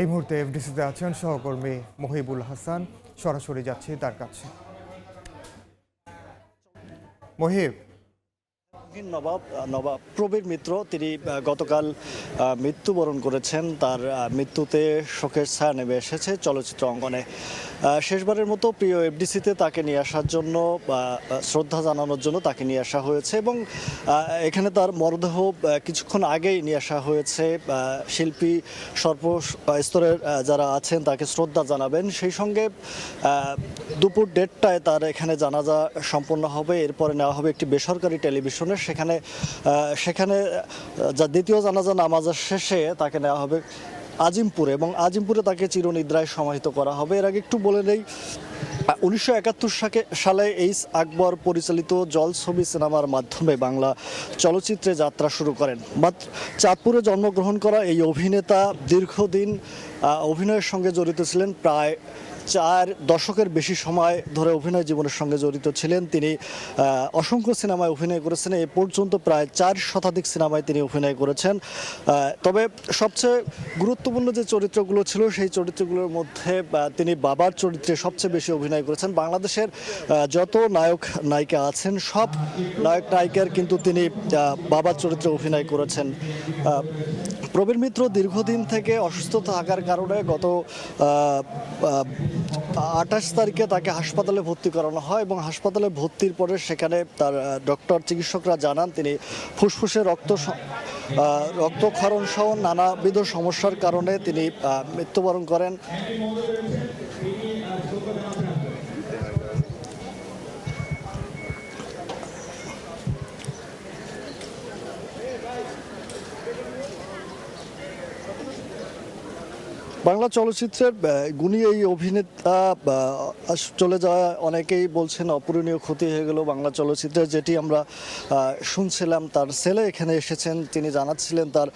এই মুহূর্তে এফডিসিতে আছেন সহকর্মী মহিবুল হাসান, সরাসরি যাচ্ছি তার কাছে। মহিব, নবাব প্রবীর মিত্র তিনি গতকাল মৃত্যুবরণ করেছেন। তার মৃত্যুতে শোকের ছায়া নেমে এসেছে চলচ্চিত্র অঙ্গনে। শেষবারের মতো প্রিয় এফডিসিতে তাকে নিয়ে আসার জন্য, শ্রদ্ধা জানানোর জন্য তাকে নিয়ে আসা হয়েছে এবং এখানে তার মরদেহ কিছুক্ষণ আগেই নিয়ে আসা হয়েছে। শিল্পী সর্বস্তরের যারা আছেন তাকে শ্রদ্ধা জানাবেন, সেই সঙ্গে দুপুর 1:30টায় তার এখানে জানাজা সম্পন্ন হবে। এরপরে নেওয়া হবে একটি বেসরকারি টেলিভিশনে, সেখানে যা দ্বিতীয় জানাজা নামাজের শেষে তাকে নেওয়া হবে আজিমপুরে এবং আজিমপুরে তাকে চিরনিদ্রায় সমাহিত করা হবে। এর আগে একটু বলে নেই, 1971 সালে এইচ আকবর পরিচালিত জলছবি সিনেমার মাধ্যমে বাংলা চলচ্চিত্রে যাত্রা শুরু করেন। মাত্র চাঁদপুরে জন্মগ্রহণ করা এই অভিনেতা দীর্ঘদিন অভিনয়ের সঙ্গে জড়িত ছিলেন। প্রায় 4 দশকের বেশি সময় ধরে অভিনয় জীবনের সঙ্গে জড়িত ছিলেন। তিনি অসংখ্য সিনেমায় অভিনয় করেছেন। এ পর্যন্ত প্রায় 4 শতাধিক সিনেমায় তিনি অভিনয় করেছেন। তবে সবচেয়ে গুরুত্বপূর্ণ যে চরিত্রগুলো ছিল সেই চরিত্রগুলোর মধ্যে তিনি বাবার চরিত্রে সবচেয়ে বেশি অভিনয় করেছেন। বাংলাদেশের যত নায়ক নায়িকা আছেন সব নায়ক নায়িকার কিন্তু তিনি বাবার চরিত্রে অভিনয় করেছেন। প্রবীর মিত্র দীর্ঘদিন থেকে অসুস্থ থাকার কারণে গত 28 তারিখে তাকে হাসপাতালে ভর্তি করানো হয় এবং হাসপাতালে ভর্তির পরে সেখানে তার চিকিৎসকরা জানান তিনি ফুসফুসে রক্তক্ষরণ সহ নানাবিধ সমস্যার কারণে তিনি মৃত্যুবরণ করেন। বাংলা চলচ্চিত্রের গুণী এই অভিনেতা চলে যাওয়া অনেকেই বলছেন অপূরণীয় ক্ষতি হয়ে গেল বাংলা চলচ্চিত্রের। যেটি আমরা শুনছিলাম, তার ছেলে এখানে এসেছেন, তিনি জানাচ্ছিলেন তার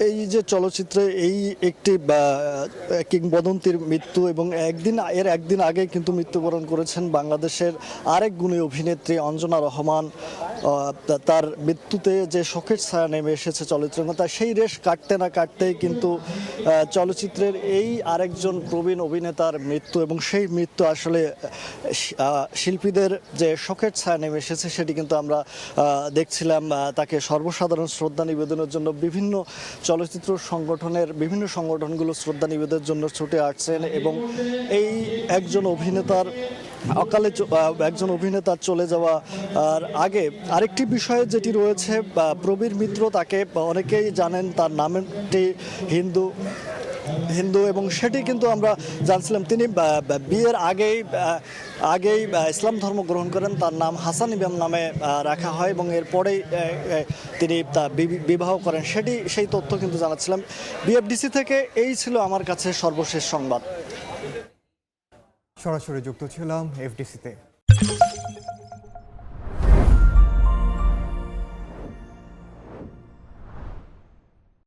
এই যে চলচ্চিত্রে এই একটি কিংবদন্তির মৃত্যু এবং এর একদিন আগে কিন্তু মৃত্যুবরণ করেছেন বাংলাদেশের আরেক গুণী অভিনেত্রী অঞ্জনা রহমান। তার মৃত্যুতে যে শোকের ছায়া নেমে এসেছে চলচ্চিত্রের, তাই সেই রেশ কাটতে না কাটতেই কিন্তু চলচ্চিত্রের এই আরেকজন প্রবীণ অভিনেতার মৃত্যু এবং সেই মৃত্যু আসলে শিল্পীদের যে শোকের ছায়া নেমে এসেছে সেটি কিন্তু আমরা দেখছিলাম। তাকে সর্বসাধারণ শ্রদ্ধা নিবেদনের জন্য বিভিন্ন চলচ্চিত্র বিভিন্ন সংগঠনগুলো শ্রদ্ধা নিবেদনের জন্য ছুটে আসছেন এবং এই একজন অভিনেতার চলে যাওয়া আর আগে আরেকটি বিষয় যেটি রয়েছে, প্রবীর মিত্র তাকে অনেকেই জানেন, তার নামটি হিন্দু এবং সেটি কিন্তু আমরা জানছিলাম। তিনি বিয়ের আগেই ইসলাম ধর্ম গ্রহণ করেন। তার নাম হাসান ইমাম নামে রাখা হয় এবং এরপরেই তিনি বিবাহ করেন, সেই তথ্য কিন্তু জানাচ্ছিলাম। বিএফডিসি থেকে এই ছিল আমার কাছে সর্বশেষ সংবাদ। সরাসরি যুক্ত ছিলাম এফডিসিতে।